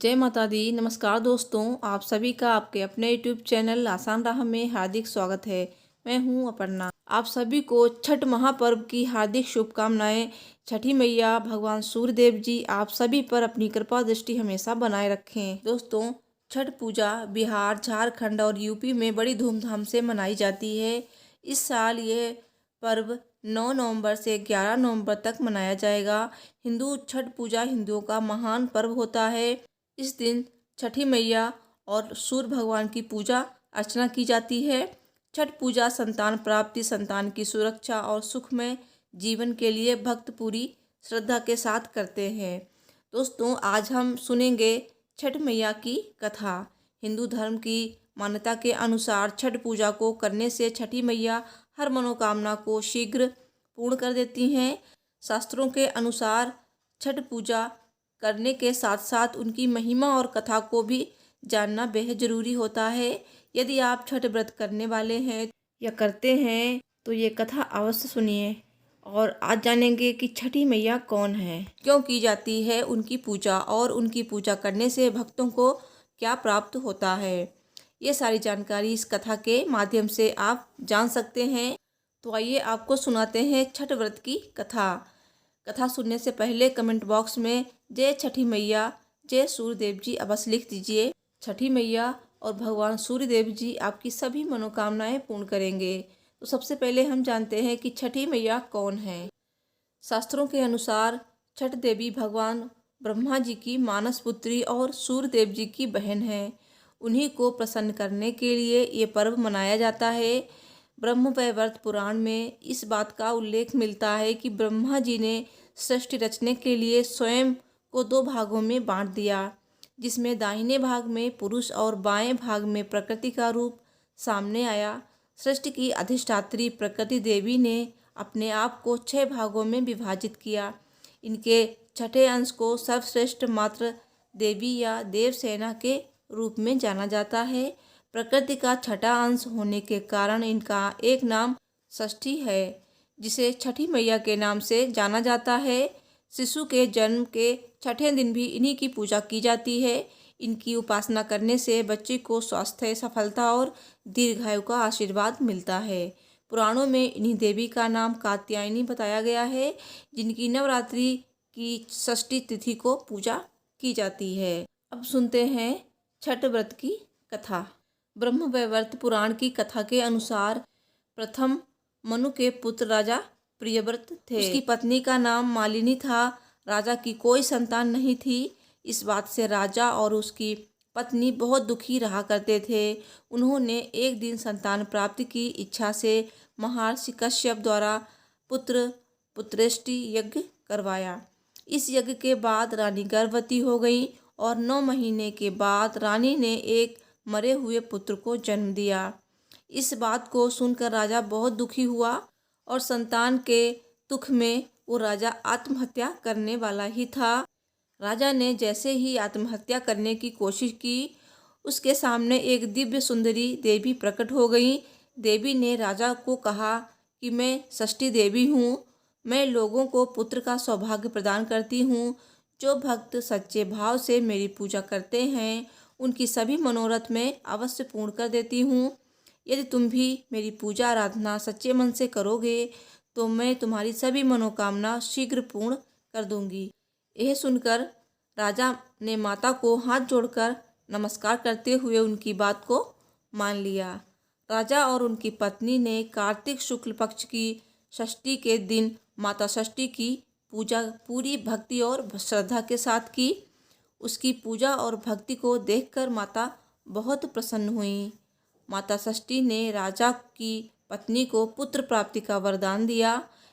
जय माता दी। नमस्कार दोस्तों, आप सभी का आपके अपने यूट्यूब चैनल आसान राह में हार्दिक स्वागत है। मैं हूं अपर्णा। आप सभी को छठ महापर्व की हार्दिक शुभकामनाएं। छठी मैया भगवान सूर्यदेव जी आप सभी पर अपनी कृपा दृष्टि हमेशा बनाए रखें। दोस्तों, छठ पूजा बिहार, झारखंड और यूपी में बड़ी धूमधाम से मनाई जाती है। इस साल यह पर्व 9 नवंबर से 11 नवंबर तक मनाया जाएगा। हिंदू छठ पूजा हिंदुओं का महान पर्व होता है। इस दिन छठी मैया और सूर्य भगवान की पूजा अर्चना की जाती है। छठ पूजा संतान प्राप्ति, संतान की सुरक्षा और सुखमय जीवन के लिए भक्त पूरी श्रद्धा के साथ करते हैं। दोस्तों, आज हम सुनेंगे छठ मैया की कथा। हिंदू धर्म की मान्यता के अनुसार छठ पूजा को करने से छठी मैया हर मनोकामना को शीघ्र पूर्ण कर देती हैं। शास्त्रों के अनुसार छठ पूजा करने के साथ साथ उनकी महिमा और कथा को भी जानना बेहद ज़रूरी होता है। यदि आप छठ व्रत करने वाले हैं या करते हैं तो ये कथा अवश्य सुनिए। और आज जानेंगे कि छठी मैया कौन है, क्यों की जाती है उनकी पूजा और उनकी पूजा करने से भक्तों को क्या प्राप्त होता है। ये सारी जानकारी इस कथा के माध्यम से आप जान सकते हैं। तो आइए आपको सुनाते हैं छठ व्रत की कथा। कथा सुनने से पहले कमेंट बॉक्स में जय छठी मैया, जय सूर्यदेव जी अवश्य लिख दीजिए। छठी मैया और भगवान सूर्यदेव जी आपकी सभी मनोकामनाएं पूर्ण करेंगे। तो सबसे पहले हम जानते हैं कि छठी मैया कौन है। शास्त्रों के अनुसार छठ देवी भगवान ब्रह्मा जी की मानस पुत्री और सूर्यदेव जी की बहन है। उन्हीं को प्रसन्न करने के लिए ये पर्व मनाया जाता है। ब्रह्मवैवर्त पुराण में इस बात का उल्लेख मिलता है कि ब्रह्मा जी ने सृष्टि रचने के लिए स्वयं को 2 भागों में बांट दिया, जिसमें दाहिने भाग में पुरुष और बाएं भाग में प्रकृति का रूप सामने आया। सृष्टि की अधिष्ठात्री प्रकृति देवी ने अपने आप को 6 भागों में विभाजित किया। इनके छठे अंश को सर्वश्रेष्ठ मात्र देवी या देवसेना के रूप में जाना जाता है। प्रकृति का छठा अंश होने के कारण इनका एक नाम षष्ठी है, जिसे छठी मैया के नाम से जाना जाता है। शिशु के जन्म के छठे दिन भी इन्हीं की पूजा की जाती है। इनकी उपासना करने से बच्चे को स्वास्थ्य, सफलता और दीर्घायु का आशीर्वाद मिलता है। पुराणों में इन्हीं देवी का नाम कात्यायनी बताया गया है, जिनकी नवरात्रि की षष्ठी तिथि को पूजा की जाती है। अब सुनते हैं छठ व्रत की कथा। ब्रह्मवैवर्त पुराण की कथा के अनुसार प्रथम मनु के पुत्र राजा प्रियव्रत थे। उसकी पत्नी का नाम मालिनी था। राजा की कोई संतान नहीं थी। इस बात से राजा और उसकी पत्नी बहुत दुखी रहा करते थे। उन्होंने एक दिन संतान प्राप्ति की इच्छा से महर्षि कश्यप द्वारा पुत्रेष्टि यज्ञ करवाया। इस यज्ञ के बाद रानी गर्भवती हो गई और 9 महीने के बाद रानी ने एक मरे हुए पुत्र को जन्म दिया। इस बात को सुनकर राजा बहुत दुखी हुआ और संतान के दुख में वो राजा आत्महत्या करने वाला ही था। राजा ने जैसे ही आत्महत्या करने की कोशिश की, उसके सामने एक दिव्य सुंदरी देवी प्रकट हो गई। देवी ने राजा को कहा कि मैं षष्ठी देवी हूँ। मैं लोगों को पुत्र का सौभाग्य प्रदान करती हूँ। जो भक्त सच्चे भाव से मेरी पूजा करते हैं, उनकी सभी मनोरथ में अवश्य पूर्ण कर देती हूँ। यदि तुम भी मेरी पूजा आराधना सच्चे मन से करोगे तो मैं तुम्हारी सभी मनोकामना शीघ्र पूर्ण कर दूंगी। यह सुनकर राजा ने माता को हाथ जोड़कर नमस्कार करते हुए उनकी बात को मान लिया। राजा और उनकी पत्नी ने कार्तिक शुक्ल पक्ष की षष्ठी के दिन माता षष्ठी की पूजा पूरी भक्ति और श्रद्धा के साथ की। उसकी पूजा और भक्ति को देखकर माता बहुत प्रसन्न हुई। माता षष्ठी ने राजा की पत्नी को पुत्र प्राप्ति का वरदान दिया।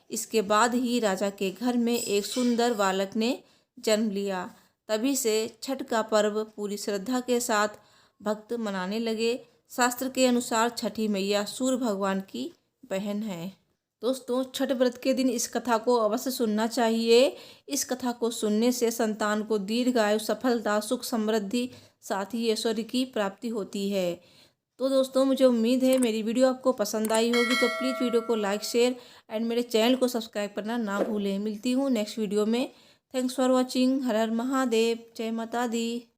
इसके बाद ही राजा के घर में एक सुंदर बालक ने जन्म लिया। तभी से छठ का पर्व पूरी श्रद्धा के साथ भक्त मनाने लगे। शास्त्र के अनुसार छठी मैया सूर्य भगवान की बहन है। दोस्तों, छठ व्रत के दिन इस कथा को अवश्य सुनना चाहिए। इस कथा को सुनने से संतान को दीर्घायु, सफलता, सुख, समृद्धि, साथ ही ऐश्वर्य की प्राप्ति होती है। तो दोस्तों, मुझे उम्मीद है मेरी वीडियो आपको पसंद आई होगी। तो प्लीज़ वीडियो को लाइक, शेयर एंड मेरे चैनल को सब्सक्राइब करना ना भूलें। मिलती हूँ नेक्स्ट वीडियो में। Thanks for watching. हर हर महादेव। जय माता दी।